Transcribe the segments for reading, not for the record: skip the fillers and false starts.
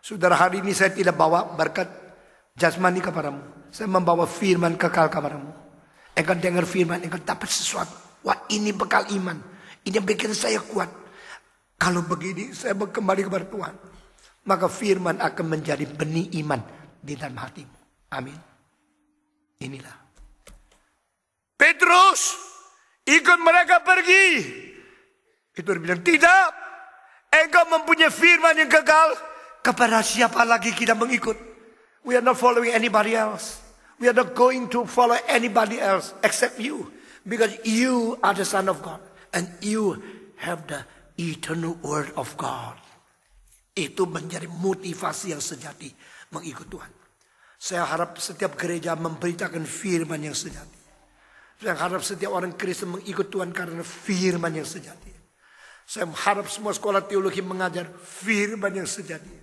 Saudara, hari ini saya tidak bawa berkat jasmani kepadamu. Saya membawa firman kekal kepadamu. Engkau dengar firman, engkau dapat sesuatu. Wah, ini bekal iman. Ini yang bikin saya kuat. Kalau begini, saya kembali kepada Tuhan. Maka firman akan menjadi benih iman di dalam hatimu. Amin. Inilah. Petrus ikut mereka pergi. Itu dia bilang, tidak. Engkau mempunyai firman yang kekal. Kepada siapa lagi kita mengikut? We are not following anybody else. We are not going to follow anybody else except you. Because you are the Son of God. And you have the eternal word of God. Itu menjadi motivasi yang sejati mengikut Tuhan. Saya harap setiap gereja memberitakan firman yang sejati. Saya harap setiap orang Kristen mengikut Tuhan karena firman yang sejati. Saya harap semua sekolah teologi mengajar firman yang sejati.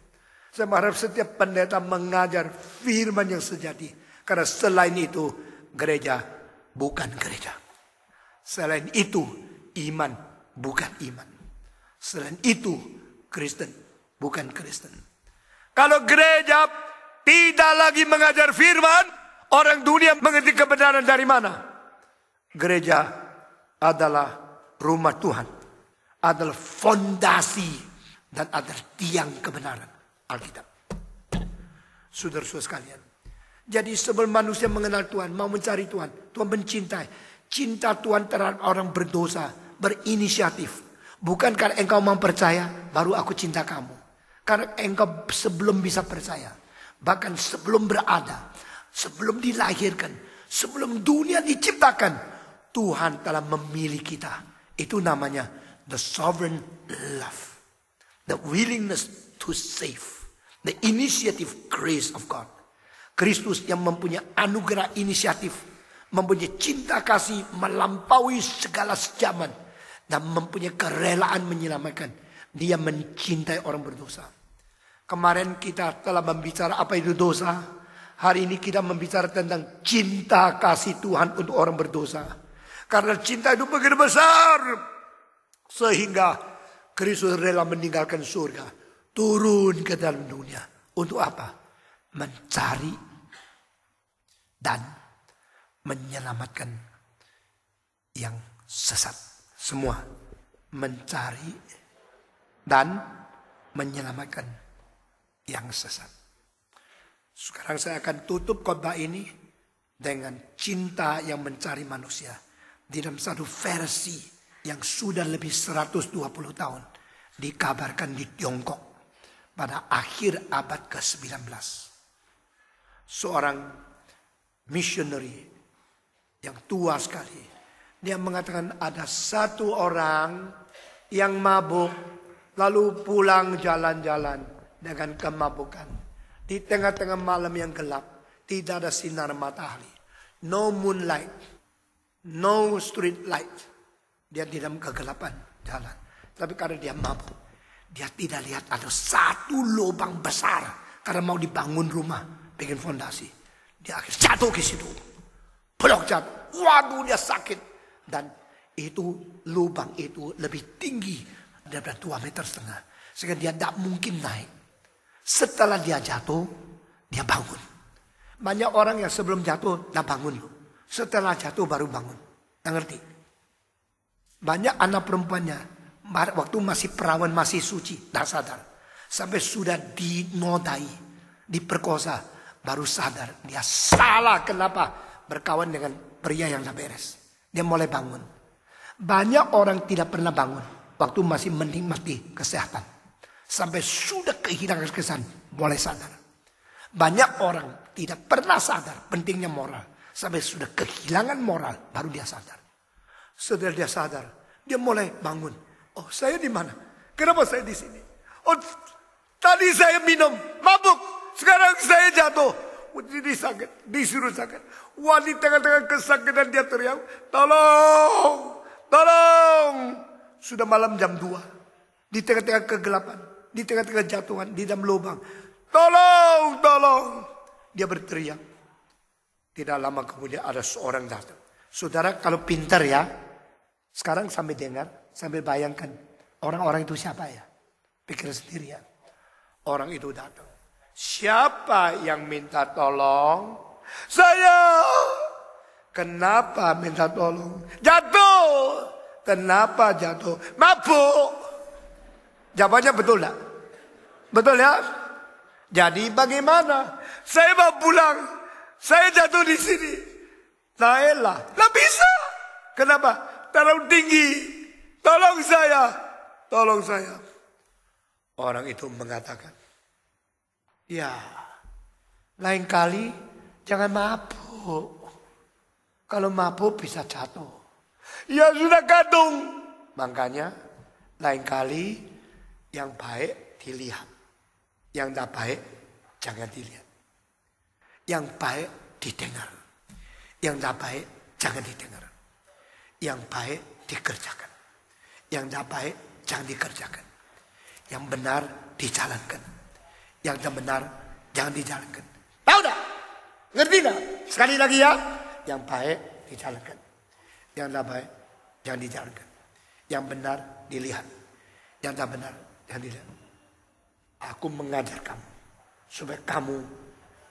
Saya harap setiap pendeta mengajar firman yang sejati. Karena selain itu gereja bukan gereja. Selain itu iman bukan iman. Selain itu Kristen bukan Kristen. Kalau gereja tidak lagi mengajar firman, orang dunia mengerti kebenaran dari mana? Gereja adalah rumah Tuhan, adalah fondasi dan adalah tiang kebenaran Alkitab. Saudara-saudara sekalian, jadi sebelum manusia mengenal Tuhan, mau mencari Tuhan, Tuhan mencintai. Cinta Tuhan terhadap orang berdosa, berinisiatif. Bukan karena engkau mau percaya, baru aku cinta kamu. Karena engkau sebelum bisa percaya, bahkan sebelum berada, sebelum dilahirkan, sebelum dunia diciptakan, Tuhan telah memilih kita. Itu namanya the sovereign love. The willingness to save. The initiative grace of God. Kristus yang mempunyai anugerah inisiatif. Mempunyai cinta kasih melampaui segala zaman. Dan mempunyai kerelaan menyelamatkan. Dia mencintai orang berdosa. Kemarin kita telah membicara apa itu dosa. Hari ini kita membicara tentang cinta kasih Tuhan untuk orang berdosa. Karena cinta itu begitu besar. Sehingga Kristus rela meninggalkan surga. Turun ke dalam dunia. Untuk apa? Mencari dan menyelamatkan yang sesat. Semua mencari dan menyelamatkan yang sesat. Sekarang saya akan tutup khotbah ini dengan cinta yang mencari manusia. Di dalam satu versi yang sudah lebih 120 tahun dikabarkan di Tiongkok pada akhir abad ke-19. Seorang missionary yang tua sekali. Dia mengatakan ada satu orang yang mabuk lalu pulang jalan-jalan dengan kemabukan. Di tengah-tengah malam yang gelap, tidak ada sinar matahari. No moonlight, no street light. Dia di dalam kegelapan jalan. Tapi karena dia mabuk, dia tidak lihat ada satu lubang besar karena mau dibangun rumah, bikin fondasi. Dia akhirnya jatuh ke situ. Pelok jatuh. Waduh, dia sakit. Dan itu lubang itu lebih tinggi daripada 2,5 meter. Sehingga dia tidak mungkin naik. Setelah dia jatuh, dia bangun. Banyak orang yang sebelum jatuh, dia bangun. Setelah jatuh baru bangun. Tidak ngerti. Banyak anak perempuannya, waktu masih perawan, masih suci, tidak sadar. Sampai sudah dinodai, diperkosa, baru sadar. Dia salah kenapa berkawan dengan pria yang tidak beres. Dia mulai bangun. Banyak orang tidak pernah bangun waktu masih menikmati kesehatan. Sampai sudah kehilangan kesan, mulai sadar. Banyak orang tidak pernah sadar pentingnya moral. Sampai sudah kehilangan moral, baru dia sadar. Setelah dia sadar, dia mulai bangun. Oh, saya di mana? Kenapa saya di sini? Oh, tadi saya minum, mabuk. Sekarang saya jatuh. Jadi sakit, disuruh sakit. Wah, di tengah-tengah kesakitan dia teriak, tolong, tolong. Sudah malam jam 2. Di tengah-tengah kegelapan, di tengah-tengah jatuhan, di dalam lubang. Tolong, tolong. Dia berteriak. Tidak lama kemudian ada seorang datang. Saudara kalau pintar ya, sekarang sambil dengar, sambil bayangkan. Orang-orang itu siapa ya? Pikir sendiri ya. Orang itu datang. Siapa yang minta tolong? Saya. Kenapa minta tolong? Jatuh. Kenapa jatuh? Mabuk. Jawabannya betul tak? Betul ya? Jadi bagaimana? Saya mau pulang. Saya jatuh di sini. Naiklah. Tidak bisa. Kenapa? Terlalu tinggi. Tolong saya. Tolong saya. Orang itu mengatakan, ya, lain kali jangan mabuk. Kalau mabuk bisa jatuh. Ya sudah gantung. Makanya lain kali yang baik dilihat. Yang tidak baik jangan dilihat. Yang baik didengar. Yang tidak baik jangan didengar. Yang baik dikerjakan. Yang tidak baik jangan dikerjakan. Yang benar dijalankan. Yang tidak benar jangan dijalankan. Tahu tak? Ngerti tak? Sekali lagi ya. Yang baik dijalankan. Yang tidak baik jangan dijalankan. Yang benar dilihat. Yang tidak benar jangan dilihat. Aku mengajar kamu. Supaya kamu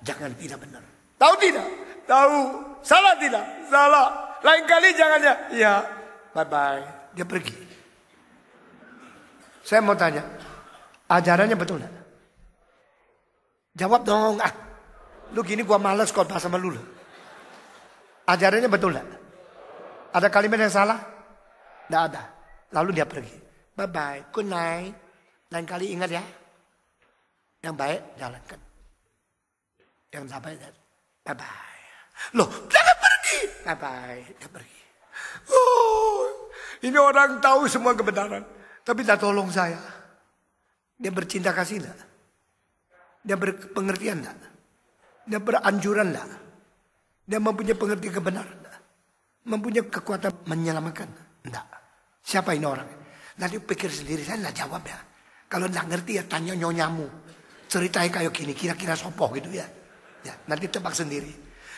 jangan tidak benar. Tahu tidak? Tahu. Salah tidak? Salah. Lain kali jangan ya. Iya. Bye-bye. Dia pergi. Saya mau tanya. Ajarannya betul gak? Jawab dong. Lu gini gua males khotbah sama lu. Ajarannya betul gak? Ada kalimat yang salah? Tidak ada. Lalu dia pergi. Bye-bye. Good night. Lain kali ingat ya. Yang baik jalankan. Yang tidak baik bye-bye. Loh, jangan pergi. Bye-bye. Dia pergi. Oh, ini orang tahu semua kebenaran. Tapi tidak tolong saya. Dia bercinta kasih enggak? Dia berpengertian enggak? Dia beranjuran enggak? Dia mempunyai pengertian kebenaran enggak? Mempunyai kekuatan menyelamatkan enggak? Siapa ini orang? Nanti pikir sendiri, saya enggak jawab ya. Kalau enggak ngerti ya tanya nyonyamu. Ceritanya kayak gini, kira-kira sopoh gitu ya. Ya, nanti tebak sendiri.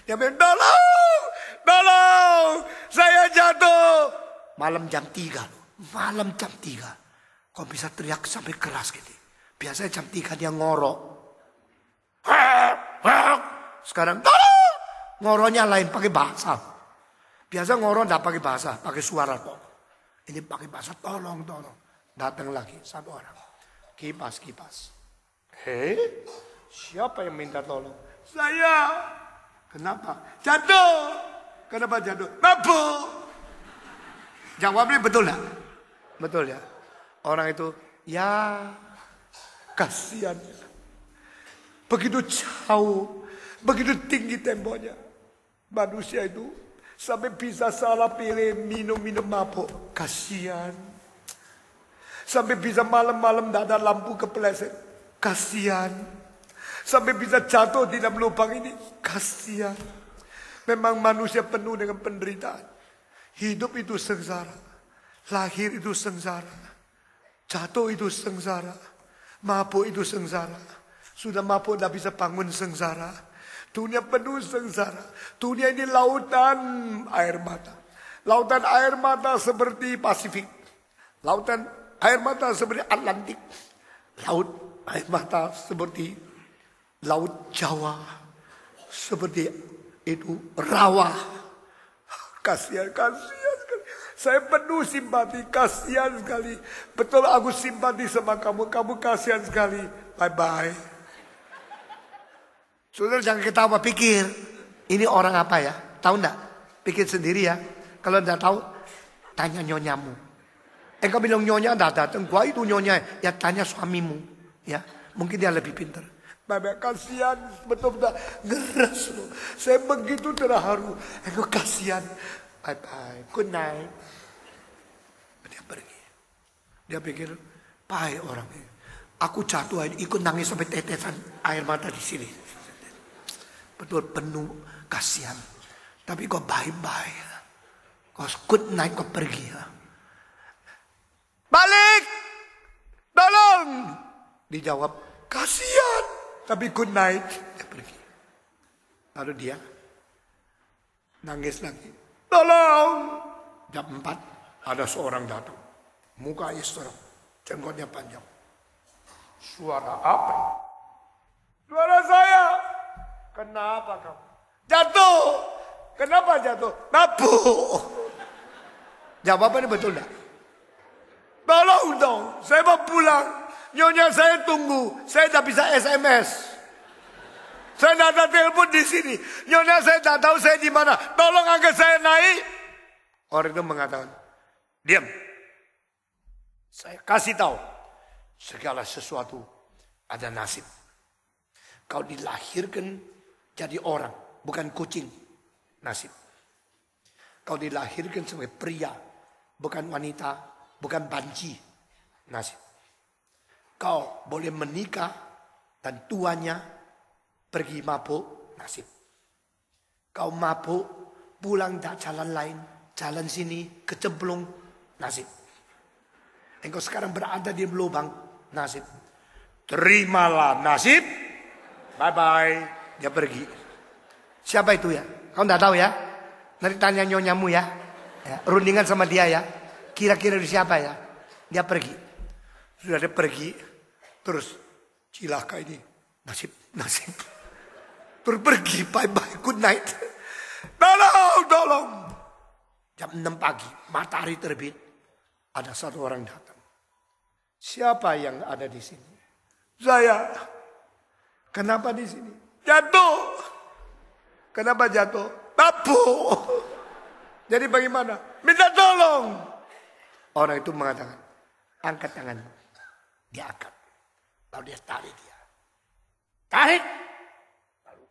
Dia bilang, tolong, tolong, saya jatuh. Malam jam 3 loh. Malam jam 3. Kok bisa teriak sampai keras gitu. Biasanya jam 3 dia ngorok. Sekarang tolong. Ngoronya lain pakai bahasa. Biasa ngorok enggak pakai bahasa, pakai suara kok. Ini pakai bahasa tolong, tolong. Datang lagi satu orang. Kipas. Hei, siapa yang minta tolong? Saya. Kenapa? Jatuh. Kenapa jatuh? Mabuk. Jawabnya betul enggak? Betul ya. Orang itu, ya kasihan. Begitu jauh, begitu tinggi temboknya. Manusia itu sampai bisa salah pilih minum mabuk. Kasihan. Sampai bisa malam-malam tidak ada lampu kepleset. Kasihan. Sampai bisa jatuh di dalam lubang ini. Kasihan. Memang manusia penuh dengan penderitaan. Hidup itu sengsara. Lahir itu sengsara. Jatuh itu sengsara. Mabuk itu sengsara. Sudah mabuk tidak bisa bangun sengsara. Dunia penuh sengsara. Dunia ini lautan air mata. Lautan air mata seperti Pasifik. Lautan air mata seperti Atlantik. Laut air mata seperti Laut Jawa. Seperti itu rawa. Kasihan sekali. Saya penuh simpati, kasihan sekali. Betul aku simpati sama kamu, kamu kasihan sekali. Bye-bye. Saudara jangan ketawa, pikir. Ini orang apa ya? Tahu enggak? Pikir sendiri ya. Kalau enggak tahu, tanya nyonyamu. Engkau bilang nyonya enggak datang, gua itu nyonya. Ya tanya suamimu. Ya, mungkin dia lebih pintar. Bye-bye, kasihan, betul-betul ngeres loh. Saya begitu terharu. Engkau kasihan. Bye-bye, good night. Dia pergi. Dia pikir, baik orang ini. Aku jatuh aja, ikut nangis sampai tetesan air mata di sini. Betul penuh kasihan. Tapi kok bye-bye. Kok good night, kok pergi. Balik! Tolong! Dijawab, kasihan. Tapi good night. Dia pergi. Lalu dia nangis lagi. Tolong. Jam 4 ada seorang datang. Muka istri, jenggotnya panjang. Suara apa ini? Suara saya. Kenapa kamu? Jatuh. Kenapa jatuh? Mabuk. Jawabannya betul enggak? Tolong dong, saya mau pulang. Nyonya saya tunggu, saya tak bisa SMS. Saya tidak ada telepon di sini. Nyonya saya tak tahu saya di mana. Tolong angkat saya naik. Orang itu mengatakan, diam. Saya kasih tahu, segala sesuatu ada nasib. Kau dilahirkan jadi orang, bukan kucing. Nasib. Kau dilahirkan sebagai pria, bukan wanita, bukan banci. Nasib. Kau boleh menikah dan tuanya pergi mabuk. Nasib. Kau mabuk, pulang tak jalan lain, jalan sini, kecemplung. Nasib. Engkau sekarang berada di lubang. Nasib. Terimalah nasib. Bye-bye. Dia pergi. Siapa itu ya? Kau tidak tahu ya? Nanti tanya nyonyamu ya. Rundingan sama dia ya. Kira-kira siapa ya? Dia pergi. Sudah dia pergi. Terus cilaka ini. Nasib. Terus pergi. Bye-bye. Good night. Tolong. Jam 6 pagi. Matahari terbit. Ada satu orang datang. Siapa yang ada di sini? Saya. Kenapa di sini? Jatuh. Kenapa jatuh? Mabuk. Jadi bagaimana? Minta tolong. Orang itu mengatakan, angkat tanganmu. Dia angkat. Lalu dia tarik dia. Tarik. Lalu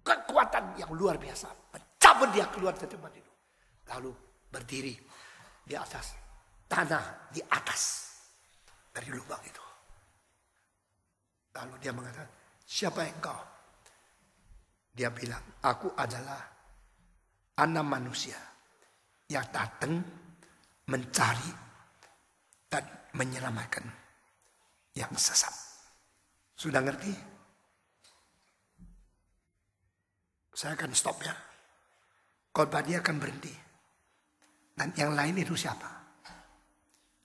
kekuatan yang luar biasa. Mencabut dia keluar dari tempat itu. Lalu berdiri di atas tanah. Di atas. Dari lubang itu. Lalu dia mengatakan, siapa engkau? Dia bilang, aku adalah anak manusia yang datang mencari dan menyelamatkan yang sesat. Sudah ngerti? Saya akan stop ya. Khotbah dia akan berhenti. Dan yang lain itu siapa?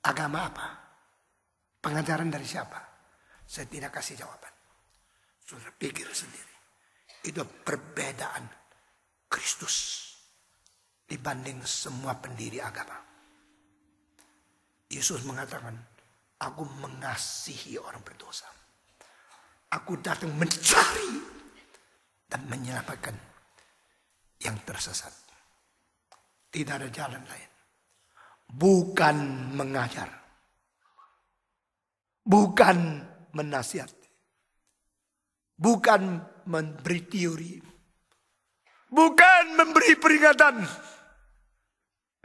Agama apa? Pengajaran dari siapa? Saya tidak kasih jawaban. Sudah pikir sendiri. Itu perbedaan Kristus dibanding semua pendiri agama. Yesus mengatakan, aku mengasihi orang berdosa. Aku datang mencari dan menyelamatkan yang tersesat. Tidak ada jalan lain. Bukan mengajar. Bukan menasihati. Bukan memberi teori. Bukan memberi peringatan.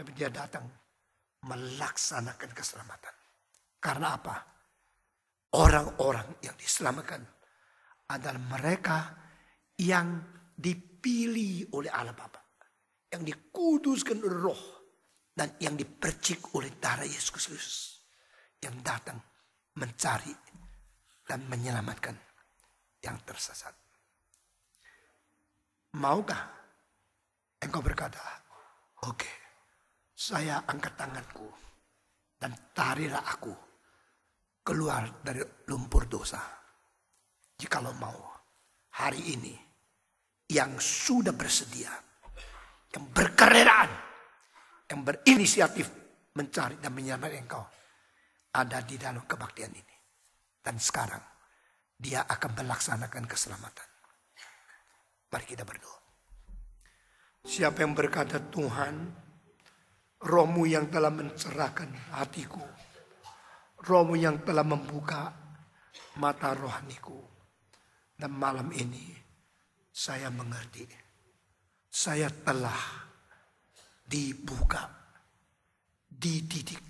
Tapi dia datang melaksanakan keselamatan. Karena apa? Orang-orang yang diselamatkan adalah mereka yang dipilih oleh Allah Bapa. Yang dikuduskan oleh Roh. Dan yang dipercik oleh darah Yesus Kristus. Yang datang mencari dan menyelamatkan yang tersesat. Maukah engkau berkata, oke, saya angkat tanganku dan tarilah aku keluar dari lumpur dosa. Jikalau mau, hari ini yang sudah bersedia, yang berkerelaan, yang berinisiatif mencari dan menyelamatkan engkau, ada di dalam kebaktian ini. Dan sekarang dia akan melaksanakan keselamatan. Mari kita berdoa. Siapa yang berkata, Tuhan, Roh-Mu yang telah mencerahkan hatiku, Roh-Mu yang telah membuka mata rohaniku, dan malam ini saya mengerti, saya telah dibuka, dididik,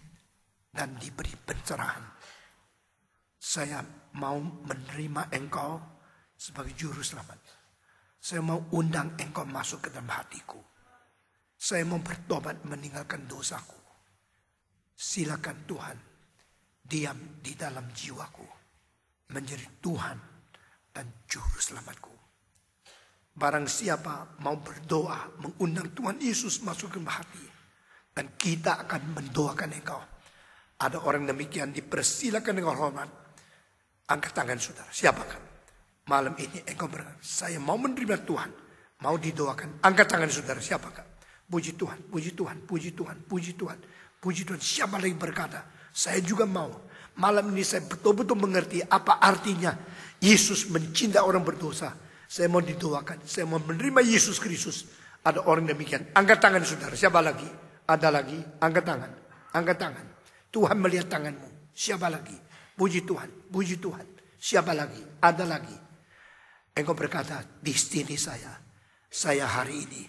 dan diberi pencerahan. Saya mau menerima engkau sebagai juru selamat. Saya mau undang engkau masuk ke dalam hatiku. Saya mau bertobat meninggalkan dosaku. Silakan Tuhan diam di dalam jiwaku. Menjadi Tuhan dan juru selamatku. Barang siapa mau berdoa mengundang Tuhan Yesus masuk ke hati. Dan kita akan mendoakan engkau. Ada orang demikian dipersilakan dengan hormat. Angkat tangan saudara. Siapakah? Malam ini engkau berkata, saya mau menerima Tuhan. Mau didoakan. Angkat tangan saudara. Siapakah? Puji Tuhan, puji Tuhan, puji Tuhan, puji Tuhan. Puji Tuhan. Siapa lagi berkata, saya juga mau. Malam ini saya betul-betul mengerti apa artinya Yesus mencinta orang berdosa. Saya mau didoakan. Saya mau menerima Yesus Kristus. Ada orang demikian. Angkat tangan saudara. Siapa lagi? Ada lagi. Angkat tangan. Angkat tangan. Tuhan melihat tanganmu. Siapa lagi? Puji Tuhan. Puji Tuhan. Siapa lagi? Ada lagi. Engkau berkata, di sini saya hari ini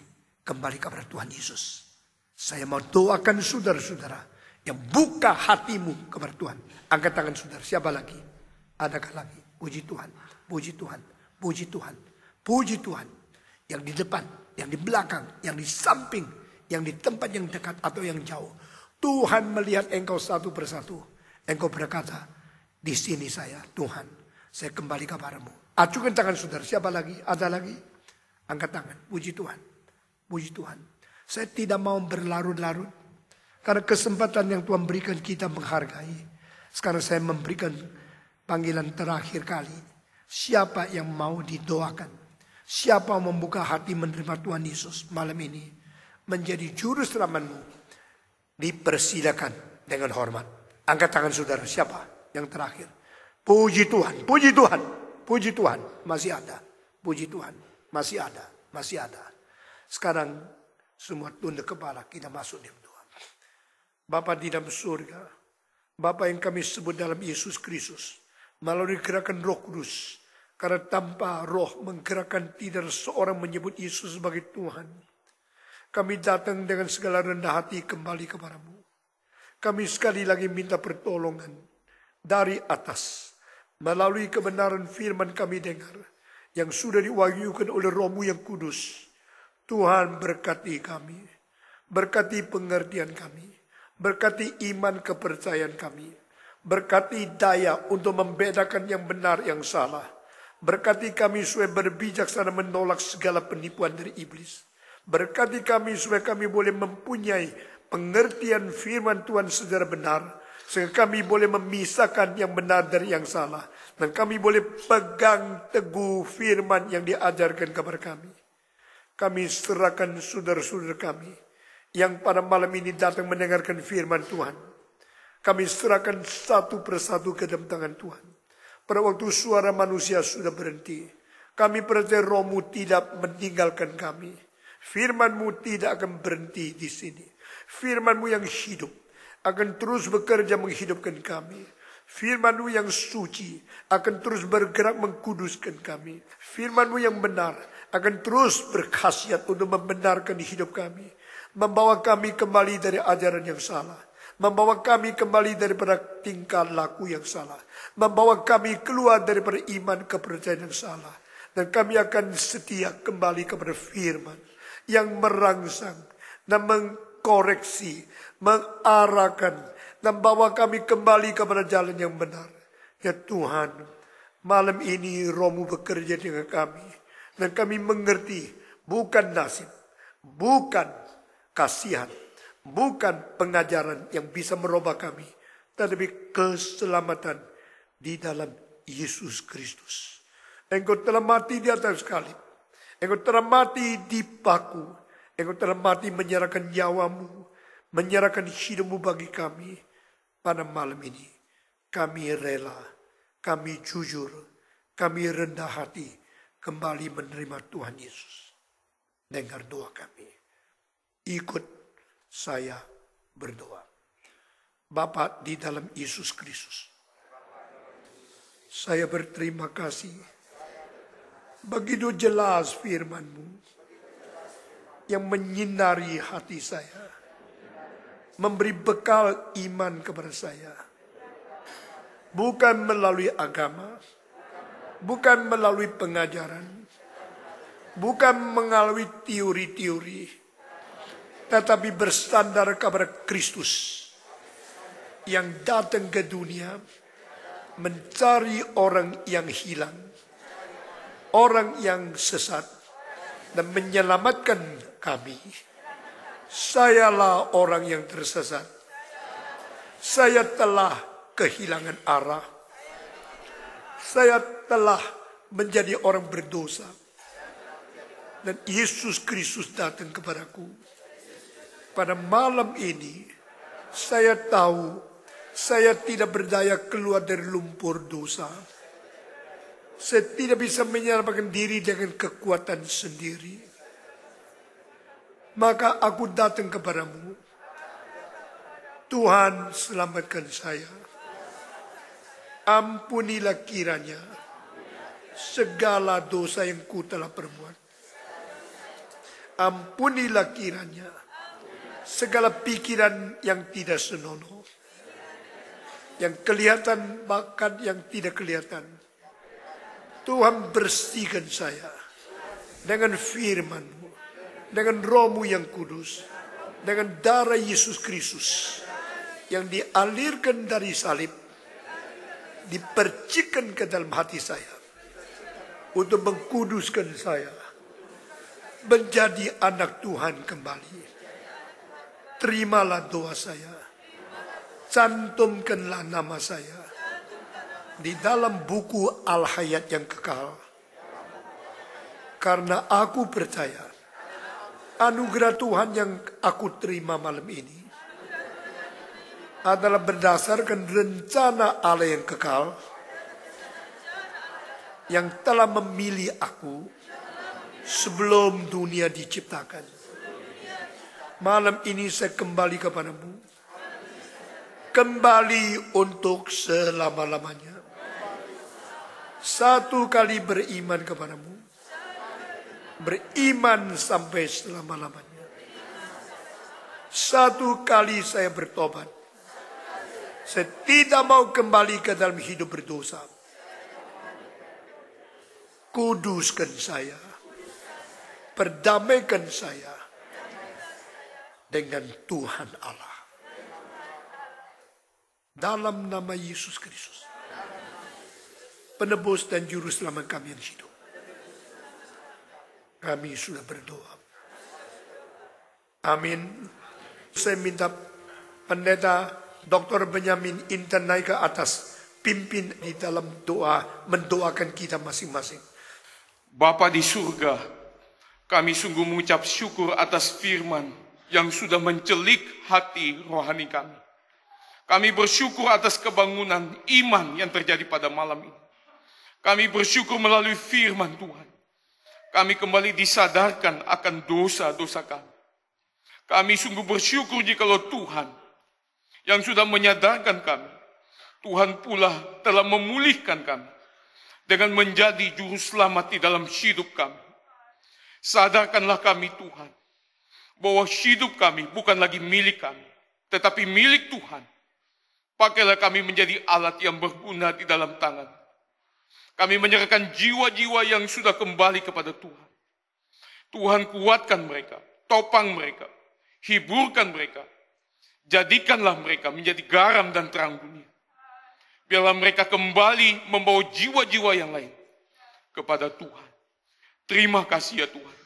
kembali kepada Tuhan Yesus. Saya mau doakan saudara-saudara yang buka hatimu kepada Tuhan. Angkat tangan saudara. Siapa lagi? Adakah lagi? Puji Tuhan. Puji Tuhan. Puji Tuhan. Puji Tuhan. Yang di depan, yang di belakang, yang di samping, yang di tempat yang dekat atau yang jauh. Tuhan melihat engkau satu persatu. Engkau berkata, di sini Tuhan, saya kembali kepadamu. Acukan tangan saudara. Siapa lagi? Ada lagi? Angkat tangan. Puji Tuhan. Puji Tuhan. Saya tidak mau berlarut-larut. Karena kesempatan yang Tuhan berikan kita menghargai. Sekarang saya memberikan panggilan terakhir kali. Siapa yang mau didoakan? Siapa yang membuka hati menerima Tuhan Yesus malam ini? Menjadi juru selamatmu. Dipersilakan dengan hormat. Angkat tangan saudara. Siapa? Yang terakhir. Puji Tuhan. Puji Tuhan. Puji Tuhan. Masih ada. Puji Tuhan. Masih ada. Masih ada. Sekarang semua tunduk kepala. Kita masuk di doa. Bapa di dalam surga. Bapa yang kami sebut dalam Yesus Kristus. Melalui gerakan Roh Kudus. Karena tanpa roh menggerakkan tidak seorang menyebut Yesus sebagai Tuhan. Kami datang dengan segala rendah hati kembali kepadamu. Kami sekali lagi minta pertolongan dari atas. Melalui kebenaran firman kami dengar. Yang sudah diwahyukan oleh Roh-Mu yang kudus. Tuhan berkati kami. Berkati pengertian kami. Berkati iman kepercayaan kami. Berkati daya untuk membedakan yang benar yang salah. Berkati kami supaya berbijaksana menolak segala penipuan dari iblis. Berkati kami supaya kami boleh mempunyai pengertian firman Tuhan secara benar. Sehingga kami boleh memisahkan yang benar dari yang salah. Dan kami boleh pegang teguh firman yang diajarkan kepada kami. Kami serahkan saudara-saudara kami. Yang pada malam ini datang mendengarkan firman Tuhan. Kami serahkan satu persatu ke dalam tangan Tuhan. Pada waktu suara manusia sudah berhenti. Kami percaya Roh-Mu tidak meninggalkan kami. Firman-Mu tidak akan berhenti di sini. Firman-Mu yang hidup akan terus bekerja menghidupkan kami. Firman-Mu yang suci akan terus bergerak mengkuduskan kami. Firman-Mu yang benar akan terus berkhasiat untuk membenarkan hidup kami. Membawa kami kembali dari ajaran yang salah. Membawa kami kembali daripada tingkah laku yang salah. Membawa kami keluar daripada iman kepercayaan yang salah. Dan kami akan setia kembali kepada firman yang merangsang dan mengkoreksi, mengarahkan, dan bawa kami kembali kepada jalan yang benar. Ya Tuhan, malam ini Roh-Mu bekerja dengan kami. Dan kami mengerti bukan nasib, bukan kasihan, bukan pengajaran yang bisa merubah kami. Tetapi keselamatan di dalam Yesus Kristus. Engkau telah mati di atas salib. Engkau telah mati di paku. Engkau telah mati menyerahkan nyawa-Mu, menyerahkan hidup-Mu bagi kami. Pada malam ini kami rela, kami jujur, kami rendah hati kembali menerima Tuhan Yesus. Dengar doa kami. Ikut saya berdoa. Bapa di dalam Yesus Kristus. Saya berterima kasih. Begitu jelas firman-Mu yang menyinari hati saya. Memberi bekal iman kepada saya. Bukan melalui agama. Bukan melalui pengajaran. Bukan melalui teori-teori. Tetapi bersandar kepada Kristus. Yang datang ke dunia. Mencari orang yang hilang. Orang yang sesat. Dan menyelamatkan kami. Sayalah orang yang tersesat. Saya telah kehilangan arah. Saya telah menjadi orang berdosa. Dan Yesus Kristus datang kepadaku. Pada malam ini, saya tahu saya tidak berdaya keluar dari lumpur dosa. Saya tidak bisa menyelamatkan diri dengan kekuatan sendiri. Maka aku datang kepadamu. Tuhan, selamatkan saya. Ampunilah kiranya segala dosa yang ku telah perbuat. Ampunilah kiranya segala pikiran yang tidak senonoh, yang kelihatan bahkan yang tidak kelihatan. Tuhan, bersihkan saya dengan firman-Mu, dengan Roh-Mu yang kudus, dengan darah Yesus Kristus yang dialirkan dari salib, dipercikkan ke dalam hati saya untuk mengkuduskan saya menjadi anak Tuhan kembali. Terimalah doa saya, cantumkanlah nama saya di dalam buku Al-Hayat yang kekal. Karena aku percaya anugerah Tuhan yang aku terima malam ini adalah berdasarkan rencana Allah yang kekal yang telah memilih aku sebelum dunia diciptakan. Malam ini saya kembali kepadamu, kembali untuk selama-lamanya. Satu kali beriman kepadamu, beriman sampai selama-lamanya. Satu kali saya bertobat, saya tidak mau kembali ke dalam hidup berdosa. Kuduskan saya, perdamaikan saya dengan Tuhan Allah. Dalam nama Yesus Kristus, penebus dan juru selamat kami yang hidup, kami sudah berdoa. Amin. Saya minta pendeta Dr. Benyamin Intan naik ke atas, pimpin di dalam doa, mendoakan kita masing-masing. Bapa di surga, kami sungguh mengucap syukur atas firman yang sudah mencelik hati rohani kami. Kami bersyukur atas kebangunan iman yang terjadi pada malam ini. Kami bersyukur melalui firman Tuhan, kami kembali disadarkan akan dosa-dosa kami. Kami sungguh bersyukur jikalau Tuhan yang sudah menyadarkan kami, Tuhan pula telah memulihkan kami dengan menjadi juru selamat di dalam hidup kami. Sadarkanlah kami Tuhan, bahwa hidup kami bukan lagi milik kami, tetapi milik Tuhan. Pakailah kami menjadi alat yang berguna di dalam tangan. Kami menyerahkan jiwa-jiwa yang sudah kembali kepada Tuhan. Tuhan, kuatkan mereka, topang mereka, hiburkan mereka. Jadikanlah mereka menjadi garam dan terang dunia. Biarlah mereka kembali membawa jiwa-jiwa yang lain kepada Tuhan. Terima kasih ya Tuhan,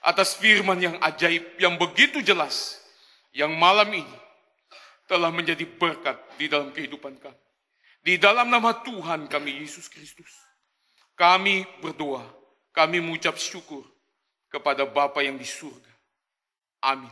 atas firman yang ajaib, yang begitu jelas, yang malam ini telah menjadi berkat di dalam kehidupan kami. Di dalam nama Tuhan kami Yesus Kristus, kami berdoa, kami mengucap syukur kepada Bapa yang di surga. Amin.